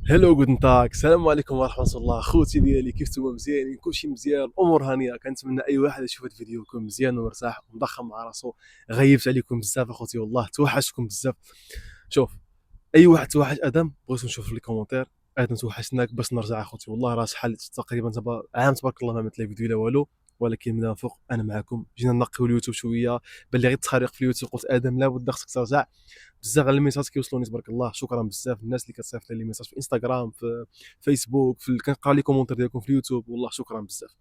هلو جوتن تاك، السلام عليكم ورحمة الله. خوتي ديالي كيف نتوما؟ مزيانين؟ كلشي مزيان، الامور هانيه. كنتمنى اي واحد يشوف هذا الفيديو يكون مزيان ومرتاح ومضخم مع راسو. غيبت عليكم بزاف اخوتي، والله توحشتكم بزاف. شوف، اي واحد توحش ادم بغيت نشوف في لي كومونتير. ادم توحشناك باش نرجع اخوتي، والله راه شحال تقريبا عام تبارك الله ما عملت لي فيديو لا والو. ولكن من الفوق انا معكم، جينا نقيو اليوتيوب شويه. بان لي غير التخاريق في اليوتيوب، قلت ادم لابد خصك ترجع. بزاف على الميساج كيوصلوني تبارك الله، شكرا بزاف الناس اللي كتصيفط لي ميساج في انستغرام، في فيسبوك، كنقرا لي كومونتير ديالكم في اليوتيوب، والله شكرا بزاف.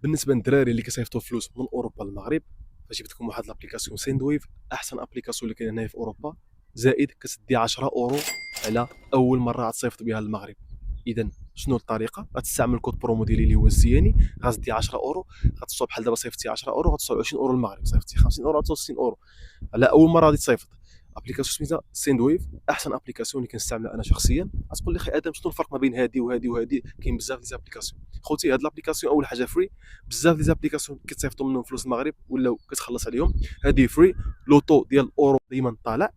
بالنسبه للدراري اللي كيصيفطوا فلوس من اوروبا للمغرب، فجبت لكم واحد لابليكاسيون سيندويف، احسن ابليكاسيون اللي كاين هنايا في اوروبا. زائد كتدي 10 اورو على اول مره غتصيفط بها للمغرب. اذا شنو الطريقه؟ غتستعمل الكود برومو ديالي اللي هو الزياني، غتدي 10 اورو. غتصوب بحال دابا صيفطتي 10 اورو، غتصوب 20 اورو للمغرب. صيفطتي 50 اورو، غتصوب 60 اورو على اول مره غادي تصيفط. ابليكاسيون سميتها سيندويف، احسن ابليكاسيون اللي كنستعملها انا شخصيا. غتقول لي خي ادم شنو الفرق ما بين هذه وهذه وهذه؟ كاين بزاف ديال الابليكاسيون خوتي. هاد الابليكاسيون اول حاجه فري، بزاف ديال الابليكاسيون كتصيفطوا منهم فلوس المغرب ولاو كتخلص عليهم. هذه فري، لوطو ديال الاورو ديما طالع،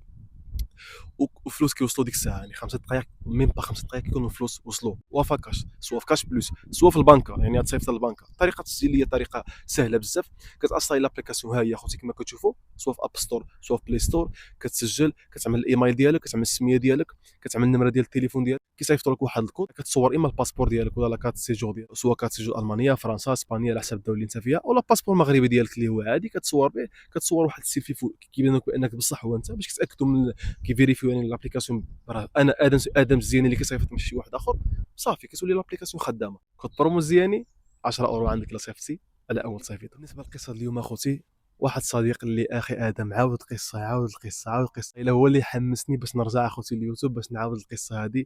وفلوس كيوصلوا ديك الساعه، يعني 5 دقائق، ميم با 5 دقائق كيكونوا الفلوس وصلوا. وفا كاش، سوا في كاش بلوس، سوا في البنكه، يعني غتصيفط للبنكه. طريقه التسجيل هي طريقه سهله بزاف. كتاصاي لابليكاسيون، ها هي خوتي كما كتشوفوا، سوا في اب ستور سوا في بلاي ستور. كتسجل، كتعمل الايميل ديالك، كتعمل السميه ديالك، كتعمل النمره ديال التليفون ديالك. كيصيفطوا لك واحد الكود، كتصور اما الباسبور ديالك ولا لا كارت سيجور ديالك، سوا كارت سيجور المانيا، فرنسا، اسبانيا، على حسب الدوله اللي انت فيها، ولا الباسبور المغربي ديالك اللي هو عادي كتصور به. كتصور واحد السيلفي كيبان لك بانك بصح هو انت، باش كتاكدوا من كيفيريفيو يعني لابليكاسيون راه انا ادم الزياني اللي كيصيفط ماشي شي واحد اخر. صافي كتولي لابليكاسيون خدامه. كود برومو الزياني 10 اورو عندك لا صيفطتي على اول صيفيطه. بالنسبه للقصه اليوم اخوتي، واحد صديق اللي اخي ادم عاود القصه عاود القصه عاود القصه، الا هو اللي حمسني باش نرجع اخوتي اليوتيوب باش نعاود القصه هذه.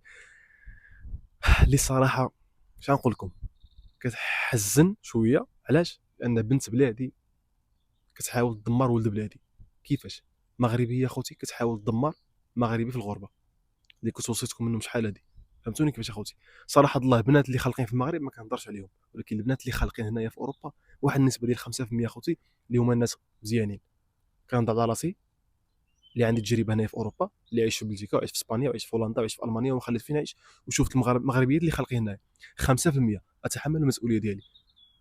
اللي صراحه اش نقول لكم، كتحزن شويه. علاش؟ لان بنت بلادي كتحاول تدمر ولد بلادي. كيفاش؟ مغربيه اخوتي كتحاول تدمر مغربي في الغربه اللي كنت وصيتكم منهم شحال هادي. فهمتوني كيفاش اخوتي؟ صراحه الله، البنات اللي خالقين في المغرب ما كنهضرش عليهم، ولكن البنات اللي خالقين هنايا في اوروبا واحد النسبه ديال 5% اخوتي اللي هما الناس مزيانين. كنهضر على راسي، اللي عندي تجربه هنايا في اوروبا، اللي عايش في بلجيكا وعايش في اسبانيا وعايش في هولندا وعايش في المانيا وما خليت فين نعيش، وشفت المغربيين اللي خالقين هنايا. 5% اتحمل المسؤوليه ديالي.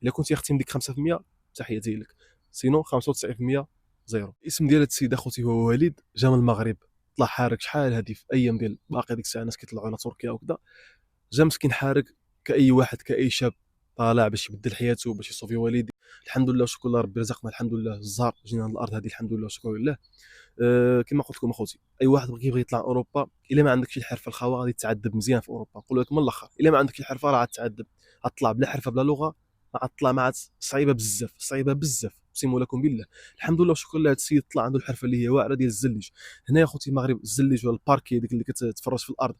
الا كنتي اختي من ديك 5%، تحياتي لك. سينو 95% زيرو. الاسم ديال هاد السيد اخوتي هو وليد، جا من المغرب، طلع حارق شحال هادي في ايام ديال باقي ديك الساعه الناس كيطلعوا على تركيا وكذا. جا مسكين حارق كاي واحد، كاي شاب طالع باش يبدل حياته، باش يصوفي والديه. الحمد لله وشكر الله، ربي رزقنا الحمد لله الزهر، جينا للارض هذه الحمد لله وشكر لله. كما قلت لكم اخوتي، اي واحد كيبغي يطلع اوروبا، الا ما عندكش الحرفه الخاوه غادي تعذب مزيان في اوروبا. نقول لك من الاخر، الا ما عندكش الحرفه راه غتعذب. غتطلع بلا حرفه بلا لغه، غتطلع مع صعيبه بزاف، صعيبه بزاف، اقسم لكم بالله. الحمد لله وشكر لله، هذا السيد طلع عنده الحرفه اللي هي واعره ديال الزليج. هنا يا اخوتي المغرب الزليج ولا الباركي ديك اللي كتفرج في الارض.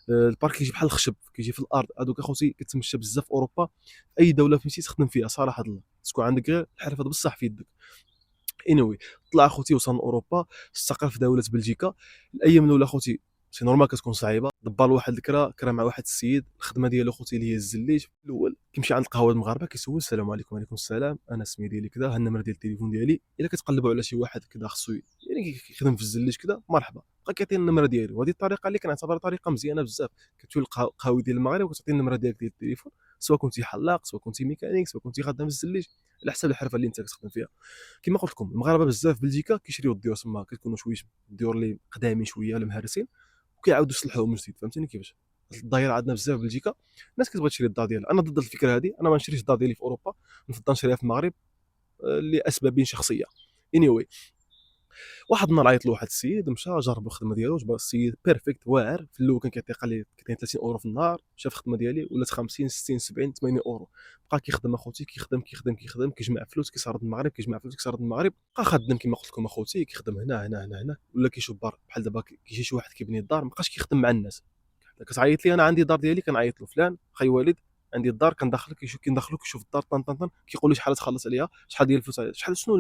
البارك كيجي بحال الخشب، كيجي في الارض. هذوك اخوتي كتمشى بزاف في اوروبا. اي دوله فهمتي تخدم فيها صراحه الله، تكون عندك غير الحرفه بصح في يدك. anyway، طلع اخوتي وصل لاوروبا، استقر في دوله بلجيكا. الايام الاولى اخوتي سي نورمال كتكون صعيبه. دبر واحد الكرا مع واحد السيد، الخدمه ديالو اخوتي اللي هي الزليج. الاول كيمشي عند القهوه المغاربه كيسول السلام عليكم. وعليكم السلام، انا اسمي ديالي كذا، ها النمره ديال التليفون ديالي. الا كتقلبوا على شي واحد كذا خصو يعني كيخدم في الزليج كذا، مرحبا، بقى كيعطي النمره ديالو. وهذه الطريقه اللي كنعتبرها طريقه مزيانه بزاف. كتمشي للقهاوي ديال المغرب وكتعطي النمره ديالك ديال التليفون، سواء كنتي حلاق، سواء كنتي ميكانيك، سواء كنتي خدام في الزليج، على حسب الحرفه اللي انت كتخدم فيها. كما قلت لكم المغاربه بزاف في بلجيكا كيشريو الديور تما، كتكونوا شويش الديور اللي قدامين شويه ولا مهرسين، وكيعاودوا يصلحوهم من جديد. فهمتني كيفاش؟ الدايره عندنا بزاف في بلجيكا، الناس كتبغي تشري الدار ديالها. انا ضد الفكره هذه، انا ما نشريش الدار ديالي في اوروبا، نفضل نشريها في المغرب لاسباب شخصيه. anyway، واحد النهار عيط له واحد السيد، مشى جرب الخدمه ديالو، جبر السيد بيرفكت واعر. في الاول كان كيعطي قال لي 30 اورو في النهار، شاف الخدمه ديالي ولات 50 60 70 80 اورو. بقى كيخدم اخوتي، كيخدم كيجمع فلوس، كيصرد المغرب، كيجمع فلوس كيصرد المغرب. بقى خدام كما قلت لكم اخوتي، كيخدم هنا هنا هنا هنا، ولا كيشوف بار. بحال دابا كيجي شي واحد كيبني الدار، مابقاش كيخدم مع الناس. كتعيط لي انا عندي دار ديالي، كنعيط له فلان خي والد عندي الدار، كندخلك كندخلو كيشوف الدار طن طن طن، كيقول لي شحال تخلص عليها، شحال ديال الفلوس عليها، شحال شنو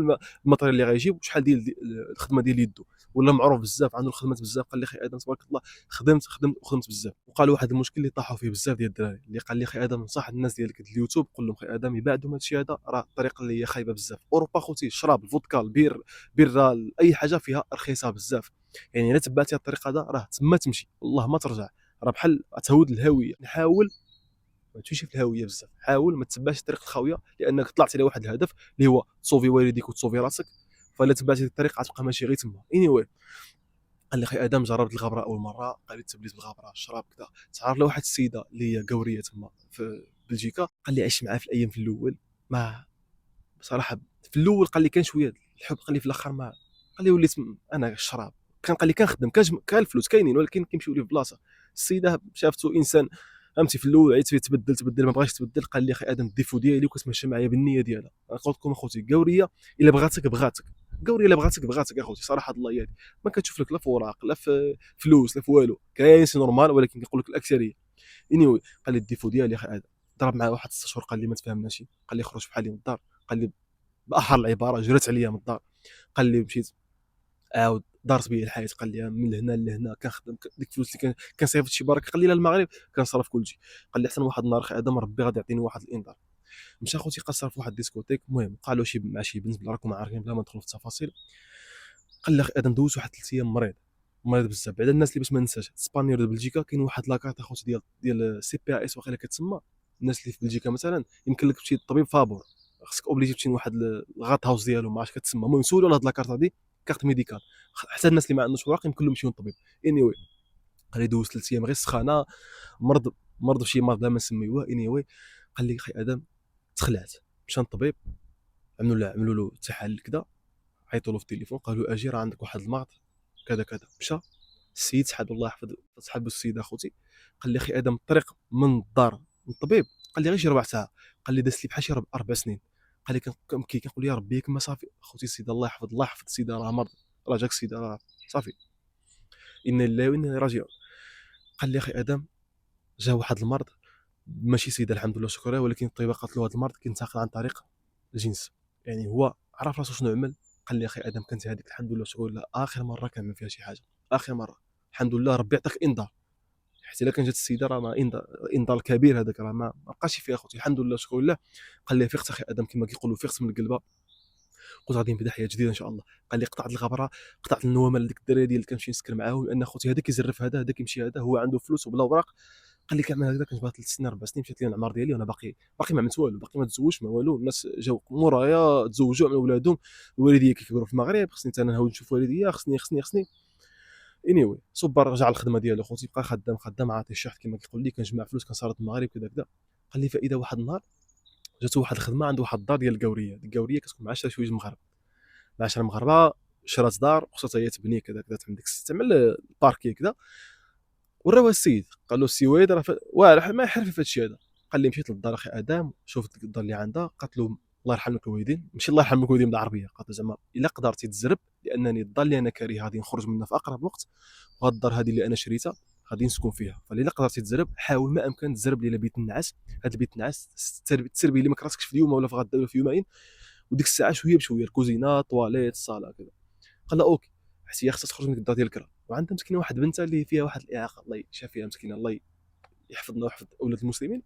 الماتيريال اللي غيجيب، وشحال ديال الخدمه ديال يدو. ولا معروف بزاف عنده الخدمات بزاف. قال لي خي ادم تبارك الله، خدمت بزاف. وقال واحد المشكل اللي طاحوا فيه بزاف ديال الدراري، اللي قال لي خي ادم نصح الناس ديالك اليوتيوب، قول لهم خي ادم يبعدوا من هادشي هذا، راه الطريقه اللي هي خايبه بزاف. اوروبا خوتي الشراب، الفودكا، البير، بيرا، اي حاجه فيها رخيصه بزاف. يعني الا تبعتي الطريقه هذا راه تما تمشي والله ما ترجع. راه بحال تهود الهويه. نحاول ما تمشيش في الهويه بزاف، حاول ما تتبعش طريق الخاويه، لانك طلعت على واحد الهدف اللي هو تصوفي والديك وتصوفي راسك. فلا تبعتي الطريق غتبقى ماشي غير تما. anyway قال لي خي ادم جربت الغبره اول مره، قال لي تبليت بالغبره الشراب كذا. تعرف لواحد السيده اللي هي قوريه تما في بلجيكا، قال لي عشت معاه في الايام في الاول. ما بصراحه في الاول قال لي كان شويه الحب، قال لي في الاخر ما. قال لي وليت انا الشراب. قال لي كنخدم، كان الفلوس كاينين ولكن كيمشيو لي في بلاصه. السيده شافته انسان فهمتي في الاول عيط فيه تبدل ما بغاش يتبدل. قال لي اخي ادم الديفو ديالي وكتمشى معايا بالنيه ديالها. قلت لكم اخوتي قوريه الا بغاتك قوريه الا بغاتك اخوتي صراحه الله يهدي. ما كتشوف لك لا في اوراق لا في فلوس لا في والو، كاين سي نورمال ولكن كنقول لك الاكثريه. anyway قال لي الديفو ديالي اخي ادم. ضرب معاه واحد 6 شهور، قال لي ما تفاهمناش، قال لي خرج بحالي من الدار. قال لي باحر العباره جرت عليا من الدار. قال لي مشيت عاود دارت بيا الحياه. قال لي من لهنا لهنا كنخدم ديك الفلوس اللي كنصيفط شي بركه. قال لي لا المغرب كنصرف كلشي. قال لي حتى واحد النهار اخي ادم ربي غادي يعطيني واحد الانذار. مشى خوتي قصر في واحد الديسكوتيك، المهم قالوا شي مع شي بنت بلا راكم عارفين بلا ما ندخلوا في التفاصيل. قال لي اخي ادم دوز واحد 3 ايام مريض بزاف. بعدا الناس اللي باش ما ننساش اسبانيول ديال بلجيكا كاين واحد لاكارت اخوتي ديال سي بي اس واخيلا كتسمى. الناس اللي في بلجيكا مثلا يمكن لك تمشي للطبيب فابور، خصك اوبليجي تمشي لواحد الغات هاوس ديالو ما عرفتش كتسمى. المهم سولوا على هاد لاكارت هادي كارت ميديكال. حتى الناس اللي ما عندهمش اوراق يمكن لهم يمشيو للطبيب. anyway قال لي دوز 3 ايام غير سخانه، مرض بشي مرض لا ما نسميوه. anyway قال لي اخي ادم تخلعت. مشى للطبيب، عملوا له تحاليل كذا، عيطوا له في التليفون قالوا اجي راه عندك واحد المرض كذا كذا. مشى السيد صحاب الله يحفظ صحاب السيده اخوتي. قال لي اخي ادم الطريق من الدار للطبيب قال لي غير شي 4 ساعات. قال لي دازت لي بحال شي 4 سنين. قال لي كنبكي كنقول يا ربي ياك ما صافي اخوتي السيده الله يحفظ السيده راه مرض، راه جاك السيده راه صافي ان لله وانا اليه راجعون. قال لي اخي ادم جا واحد المرض ماشي سيده الحمد لله شكرا، ولكن الطبيبه قالت له هذا المرض كينتقل عن طريق الجنس. يعني هو عرف راسو شنو عمل. قال لي اخي ادم كانت هذيك الحمد لله شكرا لله اخر مره كنعمل فيها شي حاجه، اخر مره الحمد لله ربي يعطيك انذار. حتى الا كان جات السيده راه ما انذار كبير هذاك راه ما بقاش فيها اخوتي الحمد لله شكرا لله. قال لي فيقت اخي ادم كما كيقولوا فيقت من القلبه، قلت غادي نبدا حياه جديده ان شاء الله. قال لي قطعت الغبره، قطعت النوامه لديك الدراري ديال اللي كنمشي نسكر معاهم، لان اخوتي هذا كيزرف هذا كيمشي هذا هو عنده فلوس وبلا اوراق. قال لي كنعمل هكذا كنجبر 3 سنين 4 سنين مشات لي العمر ديالي وانا باقي ما عملت والو، باقي ما تزوجت ما والو. الناس جاو مورايا تزوجوا عملوا ولادهم، الوالديه كيكبروا في المغرب، خصني حتى انا نعاود نشوف والديا، خصني anyway صبر رجع الخدمه ديالو خوتي، بقى خدام عاطي الشحط كما كيقول لي، كنجمع فلوس كنصرف المغرب كذا كذا. قال لي فاذا واحد النهار جاتو واحد الخدمه عنده واحد الدار ديال القوريه. القوريه كتكون مع 10 شويه مغاربه، مع 10 مغاربه شرات دار خصها هي تبني كذا كذا تعمل الباركي كذا. وراوها السيد قال له السويد راه واعر ما يحرف في هادشي هذا. قال لي مشيت للدار اخي ادم شوفت الدار اللي عندها، قالت له الله يرحم لك الوالدين، ماشي الله يرحم لك الوالدين بالعربيه، قالت له زعما الا قدرتي تزرب لانني الدار اللي انا كاري غادي نخرج منها في اقرب وقت، وهاد الدار هذه اللي انا شريتها غادي نسكن فيها، فالا قدرتي تزرب حاول ما امكن تزرب لي بيت النعاس. هذا البيت النعاس تسربي لي ما كراسكش في اليوم ولا في غدا ولا في يومين، وديك الساعه شويه بشويه الكوزينه طواليت الصاله كذا. قال له اوكي حيت هي خصها تخرج من الدار ديال الكرا، وعندها مسكينه واحد بنتها اللي فيها واحد الاعاقه الله يشافيها مسكينه الله يحفظنا ويحفظ اولاد المسلمين.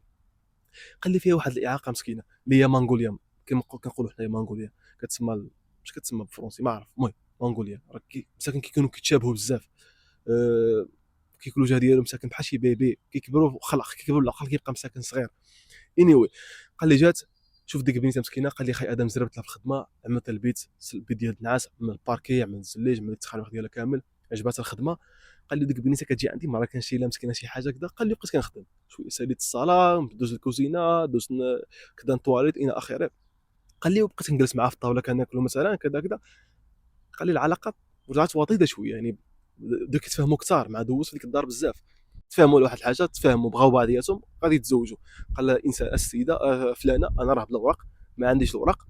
قال لي فيها واحد الاعاقه مسكينه اللي هي مانغوليا كما كنقولوا حنايا مانغوليا كتسمى مش كتسمى بالفرنسي ما عرف. المهم مانغوليا راه مساكن كيكونوا كيتشابهوا بزاف. كيكونوا الوجه ديالهم مساكن بحال شي بيبي كيكبروا العقل كيبقى مساكن صغير. anyway قال لي جات شوف ديك البنيته مسكينه. قال لي خي ادم زربت لها في الخدمه، عملت البيت ديال النعاس، عمل الباركي، عمل الزليج، عمل التخانق ديالها كامل، عجباتها الخدمه. قال لي ديك البنيته كتجي عندي مره كنشري لها مسكينه شي حاجه كذا. قال لي بقيت كنخدم شويه ساليت الصاله دوز الكوزينه دوز كذا الطواليت الى اخره. قال لي وبقيت نجلس معاه في الطاوله كناكلوا مثلا كذا كذا. قال لي العلاقه رجعت وطيده شويه يعني بداو كيتفاهموا كثار مع دوز في ديك الدار بزاف، تفاهموا على واحد الحاجه، تفاهموا بغاو بعضياتهم غادي يتزوجوا. قال لها انسان السيده فلانه انا راه بلا اوراق ما عنديش الاوراق،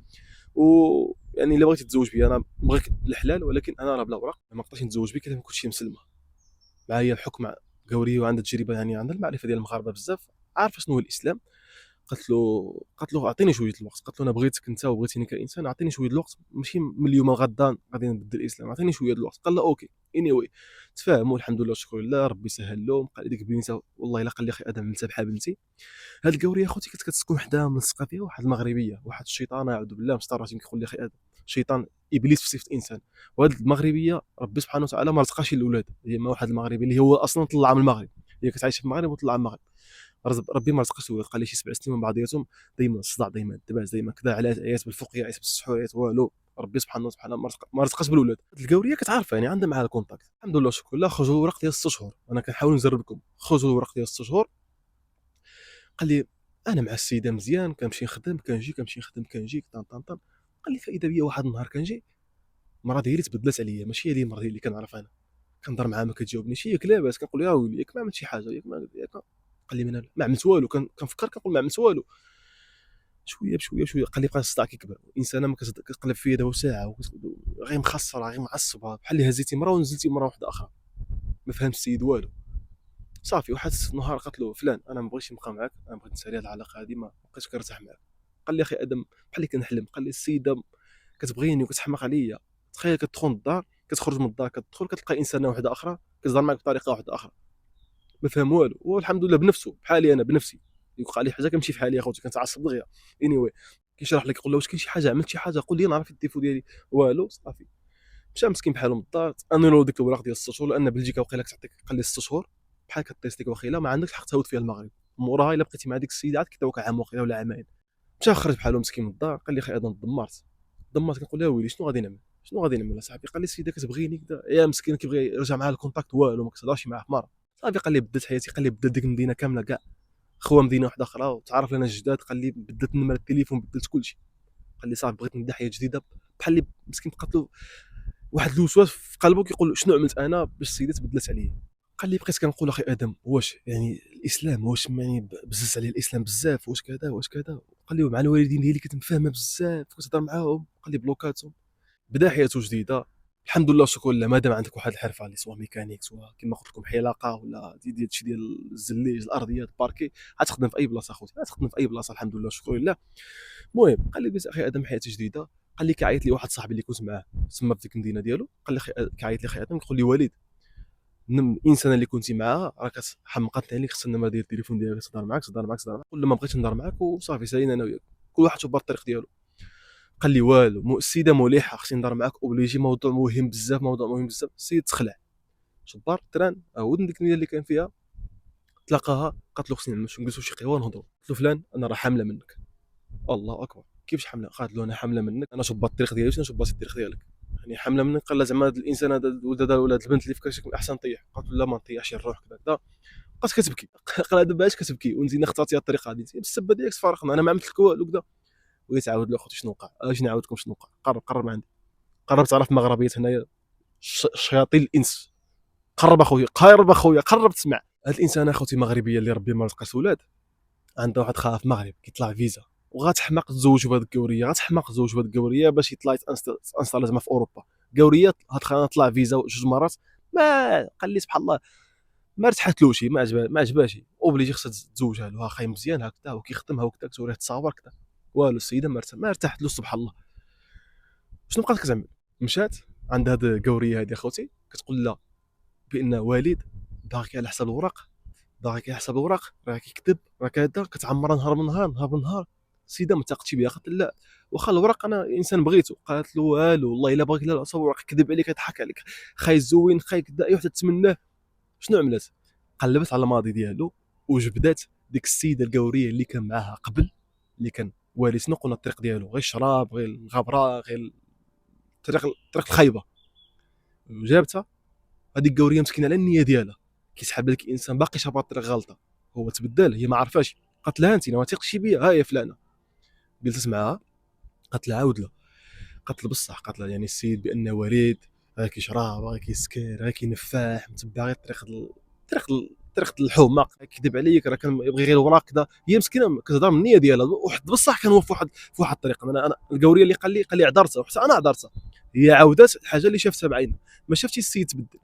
ويعني الا بغيتي تتزوج بي انا بغيك الحلال، ولكن انا راه بلا اوراق ما نقدرش نتزوج بك الا ما كنتش مسلمه معايا الحكم قوريه وعندها تجربه يعني عندها المعرفه ديال المغاربه بزاف عارفه شنو هو الاسلام. قالت له اعطيني شويه الوقت. قالت له انا بغيتك انت وبغيتيني كانسان اعطيني شويه الوقت، ماشي من اليوم غدا غادي نبدل الاسلام، اعطيني شويه الوقت. قال له اوكي anyway تفاهموا الحمد لله شكرا لله ربي سهل لهم. قال ديك البنيته والله الا قال لي اخي ادم عملتها بحال بنتي. هاد القوريه اخوتي كانت كتسكن وحده ملصقه فيها واحد المغربيه واحد الشيطان اعوذ بالله مستراتين كيقول لي اخي ادم شيطان ابليس في صفه انسان. وهاد المغربيه ربي سبحانه وتعالى ما رزقهاش الاولاد، هي ما واحد المغربي اللي هو اصلا طلع من المغرب هي كتعيش في المغرب وطلع المغرب. ربي ما رزقش ولاد، قال لي شي 7 سنين من بعضياتهم دائما الصداع، دائما الدباس، دائما كذا، عيات بالفقيه، عيات بالسحور، عيات والو. ربي سبحانه وتعالى ما رزقش بالولاد. القوريه كتعرف يعني عندها معها الكونتاكت. الحمد لله شكرا لله. خرجوا الورق ديال 6 شهور، انا كنحاول نجرب لكم. خرجوا الورق ديال 6 شهور، قال لي انا مع السيده مزيان، كنمشي نخدم كنجي، كنمشي نخدم كنجي، طن طن طن. قال لي فاذا بيا واحد النهار كنجي المراه ديالي تبدلت عليا، ماشي هي المراه اللي كنعرف انا. كنهضر معاها ما كتجاوبنيش، ياك لاباس، كنقول لها ويلي ياك ما عملت شي حاجه، ياك قال لي ما عملت والو. كنفكر كنقول ما عملت والو. شويه بشويه بشويه قال لي بقى الصداع كيكبر. الانسانه ما كتقلب فيا دابا ساعه غير مخسره، غير معصبه، بحال اللي هزيتي مره ونزلتي مره واحده اخرى. ما فهمت السيد والو. صافي واحد النهار قالت له فلان انا ما بغيتش نبقى معاك، انا بغيت نسالي هذه العلاقه هذه، ما بقيتش كنرتاح معاك. قال لي اخي ادم بحال اللي كنحلم. قال لي السيده كتبغيني وكتحماق عليا. تخيل كتدخل للدار، كتخرج من الدار، كتدخل كتلقى انسانه واحده اخرى كتهضر معاك بطريقه واحده اخرى. ما فهم والو، والحمد لله بنفسه بحالي انا بنفسي. يوقع لي حاجه كنمشي في حالي اخوتي، كنتعصب دغيا. anyway كيشرح لك، يقول له واش كاين شي حاجه، عملت شي حاجه، قول لي نعرف التيفو ديالي. والو صافي. مشى مسكين بحالو من الدار، انيرو ديك الوراق ديال 6 شهور، لان بلجيكا وقيلا كتعطيك، قال لي 6 شهور بحال كتيستيك، وقيلا ما عندكش حق تعاود فيها المغرب. موراها الا بقيتي مع ديك السيده عاد كيعطيوك عام وقيلا ولا عامين. مشى خرج بحالو مسكين من الدار. قال لي اخي انا دمرت. كنقول له ويلي شنو غادي نعمل، شنو غادي نعمل اصاحبي؟ قال لي السيده كتبغيني كذا، يا مسكين كيبغي يرجع معها الكونتاكت والو، ما كتهضرش معاه في مره. صافي قال لي بدلت حياتي، قال لي بدلت ديك المدينه كامله كاع، خوا مدينه واحده اخرى وتعرف لنا الجداد. قال لي بدلت نمر التليفون، بدلت كلشي. قال لي صافي بغيت نبدا حياه جديده. بحال اللي مسكين بقات له واحد الوسواس في قلبه كيقول شنو عملت انا باش السيده تبدلت عليا. قال لي بقيت كنقول اخي ادم واش يعني الاسلام، واش يعني بزز عليه الاسلام بزاف، واش كذا واش كذا. قال لي مع الوالدين ديالي كنت مفاهمه بزاف، كنت تهضر معاهم. قال لي بلوكاتهم. بدا حياته جديده. الحمد لله شكرا لله. مادام عندك واحد الحرفه اللي سواء ميكانيك، سواء كما قلت لكم حلاقه، ولا ديال هادشي ديال الزليج، الارضيات، باركي، غتخدم في اي بلاصه اخوتي، غتخدم في اي بلاصه الحمد لله شكرا لله. المهم قال لي بس اخي ادم حياتي جديده. قال لي كيعيط لي واحد صاحبي اللي كنت معاه تما في ديك المدينه ديالو. قال لي كيعيط لي اخي ادم، كيقول لي وليد الانسانه اللي كنتي معاها راه حمقتني عليك، خصنا النمره ديال التليفون ديالك تهضر معاك قول له ما بغيتش نهضر معاك وصافي سالينا انا وياك، كل واحد شوف الطريق ديالو. قال لي والو، السيده مليحه، خصني نهضر معاك اوبليجي، موضوع مهم بزاف، السيد تخلع شبار تران عاود ديك المدينه اللي كان فيها. تلاقاها قالت له خصني نجلسوا شي قهوه نهضروا. قلت له فلان انا راه حامله منك. الله اكبر، كيفاش حامله؟ قالت له انا حامله منك، انا شبات الطريق ديالي، شنو شبات الطريق ديالك يعني حامله منك؟ قال لها زعما هذا الانسان هذا ولا هذه البنت اللي في كرشك احسن طيح. قالت له لا ما نطيحش الروح كذا كذا. بقات كتبكي. قال لها دابا علاش كتبكي وانت اخترتي الطريقه هذه؟ بالسبه ديالك تفارقنا، انا ما عملت لك والو كذا. وهي تعاود له اخوتي شنو وقع. اش نعاود لكم شنو وقع؟ قرب ما عندي. قرب تعرف مغربيه هنايا شياطين الانس. قرب تسمع. هاد الانسانه اخوتي مغربيه اللي ربي ما رزقهاش ولاد، عندها واحد خاها في المغرب كيطلع فيزا، وغتحماق تزوج بهاد القوريه، باش يطلع انستال زعما في اوروبا. قوريه هاد خاها طلع فيزا 2 مرات، ما قال لي سبحان الله ما ارتحتلوش، ما عجباش، اوبليجي خصها تزوجها له. خاي مزيان هكذا وكيخدم هكذا، كتوريه تصاور كذا، والو السيده ما ارتحتلوش سبحان الله. شنو بقات كتعمل؟ مشات عند هاد القوريه هادي اخوتي، كتقول لها بان والد باغي على حساب الوراق، راه كيكذب، راه كذا، كتعمر نهار من نهار. السيده ما تاقتش بها. قالت لا واخا الوراق انا انسان بغيتو. قالت له والو والله الا بغيت لا الوراق كذب عليك، يضحك عليك، خاي زوين، خاي كذا، اي وحده تتمناه. شنو عملت؟ قلبت على الماضي ديالو وجبدات ديك السيده القوريه اللي كان معاها قبل، اللي كان والي شنو قلنا الطريق ديالو غير الشراب، غير الغبره، غير الطريق الخايبه. جابتها هذيك القوريه مسكينه على النيه ديالها، كيسحب لك انسان باقي شابط الطريق غلطه، هو تبدل، هي ما عرفاش. قالت لها انت ما تيقش بيا، ها هي فلانه. جلست معاها، قالت لها عاود له، قالت له بصح، قالت لها يعني السيد بان وليد راه كيشرب، راه كيسكر، راه كينفاح، متبع غير طريق الحماق، كيدب عليك، راه كان يبغي غير وراك كذا. هي مسكينه كتهضر من النيه ديالها، واحد بصح كان هو في واحد الطريق. انا القوريه اللي قال لي عذرتها، وحتى انا عذرتها. هي عاودات الحاجه اللي شافتها بعينها، ما شافتش السيد تبدل.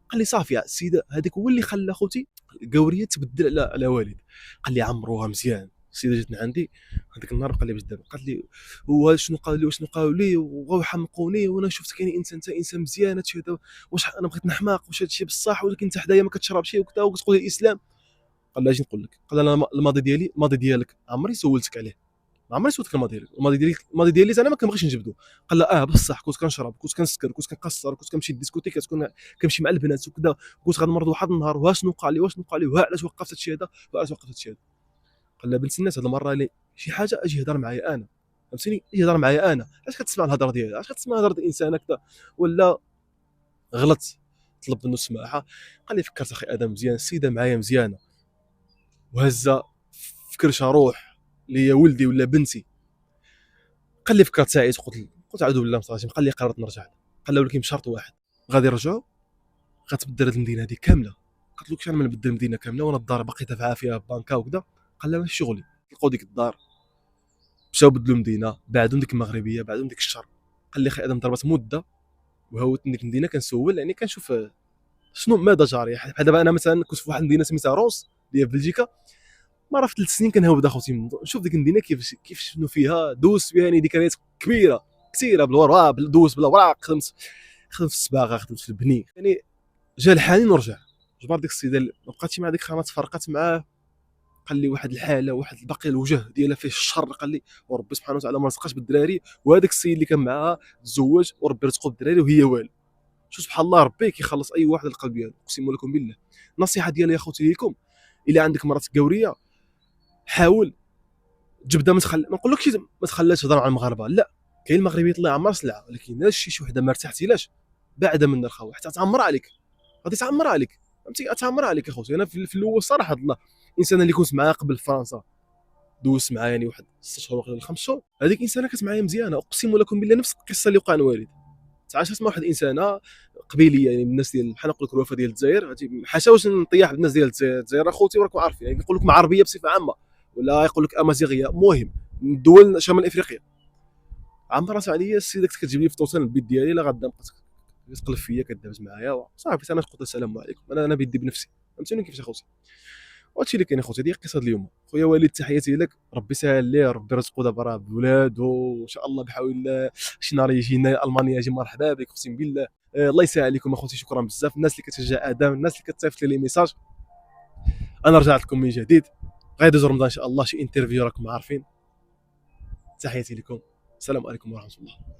قال لي صافي السيده هذيك هو اللي خلى اخوتي القوريه تبدل على والد. قال لي عمروها مزيان. السيده جات عندي هذيك النهار، قال لي باش دابا، قالت لي هو شنو قالوا لي وبغاو يحمقوني، وانا شفت كاين انت انسان مزيان، هادشي هذا واش انا بغيت نحماق، واش هادشي بصح، ولكن انت حدايا ما كتشربش وكذا وكتقول لي الاسلام. قال لها اجي نقول لك، قال لها الماضي ديالي الماضي ديالك عمري سولتك عليه، ما عمري سولتك الماضي ديالك، الماضي ديالي انا ما كنبغيش نجبدو. قال لا بصح كنت كنشرب، كنت كنسكر، كنت كنقصر، كنت كنمشي للديسكوتيك، كنمشي مع البنات وكذا، كنت غنمرض واحد النهار، واشنو وقع لي، واشنو وقع لي، وعلاش وقفت هادشي هذا، وعلاش وقفت هادشي هذا. قال لا بنت الناس هاد المره لي شي حاجه اجي هضر معايا انا، فهمتيني، اجي هضر معايا انا، علاش كتسمع الهضره ديالي، علاش كتسمع هضره الانسان هكذا، ولا غلط طلب منه السماحه. قال لي فكرت اخي ادم مزيان، السيده معايا مزيانه وهزه في كرشها روح ليا ولدي ولا بنتي. قال لي فكرت ساعات، قلت اعوذ بالله من الشيطان الرجيم. قال لي قررت نرجع له. قال له ولكن بشرط واحد، غادي نرجعوا غتبدل هذه المدينه هذه كامله. قلت له كيفاش انا ما نبدل المدينه كامله وانا الدار باقي دافعها فيها بانكا وكذا. قال لا ماشي شغلي. لقوا ديك الدار، مشاو بدلوا المدينه، بعدوا ديك المغربيه، بعدوا ديك الشر. قال لي اخي ادم ضربت مده وهوتني ديك المدينه، كنسول يعني كنشوف شنو ماذا جاري. بحال دابا انا مثلا كنت في واحد المدينه سميتها روس اللي هي في بلجيكا، ما راه في 3 سنين كنهاود اخوتي نشوف ديك المدينه كيف شنو فيها، دوزت فيها يعني ذكريات كبيره كثيره بالوراء، دوزت بالاوراق، خدمت في الصباغه، خدمت في البني، يعني جا الحالي نرجع. جبر ديك السيده ما بقاتش مع ديك الخانه، تفرقت معاه. قال لي واحد الحاله، واحد باقي الوجه ديالها فيه الشر. قال لي وربي سبحانه وتعالى ما رزقاش بالدراري، وهذاك السيد اللي كان معاها تزوج وربي رزقو بالدراري وهي والو. شوف سبحان الله، ربي كيخلص اي واحد القلب ديالو، اقسم لكم بالله. النصيحه ديالي يا خوتي ليكم، الا عندك مرات قوريه، حاول جبده ما نقولكش ما تخليهاش تهضر مع المغاربه، لا، كاين المغربيات الله يعمر سلعه، ولكن الا شي وحده ما ارتحتيلاش بعد من الخو حتى تعمر عليك، غادي تعمر عليك، فهمتي، تعمر عليك يا خوتي. انا في الاول صراحه الله، الانسان اللي كنت معاه قبل فرنسا دوزت معاه يعني واحد 6 شهور ولا 5 شهور، هذيك انسانه كانت معايا مزيانه، اقسم لكم بالله نفس القصه اللي وقع لوالد. تعاشرت مع واحد الانسانه قبيليه، يعني من الناس ديال بحال نقول لك الوفاه ديال الجزائر، حاشا واش نطيح بالناس ديال الجزائر اخوتي وراكم عارفين، يعني نقول لكم عربيه بصفه عامه، ولا يقول لك امازيغيه، المهم من الدول شمال افريقيا. عم راسها عليا السيده كنت كتجيب لي فطوطه البيت ديالي، لا غدا بقات كتقلب فيا، كدابز معايا صافي، انا قلت السلام عليكم، انا بيدي بنفسي، فهمتوني كيفاش اخوتي. وهادشي اللي كاين اخوتي، هذه قصه اليوم. خويا وليد تحياتي لك، ربي يسهل ليه، ربي رزقو دابا راه بولاد، وان شاء الله بحول الله شي نهار يجي هنا المانيا، يجي مرحبا بك اقسم بالله. الله يسهل عليكم اخوتي، شكرا بزاف الناس اللي كتشجع ادم، الناس اللي كتصيفط لي ميساج. انا رجعت لكم من جديد، غيدوز رمضان ان شاء الله شي انترفيو راكم عارفين. تحياتي لكم، السلام عليكم ورحمه الله.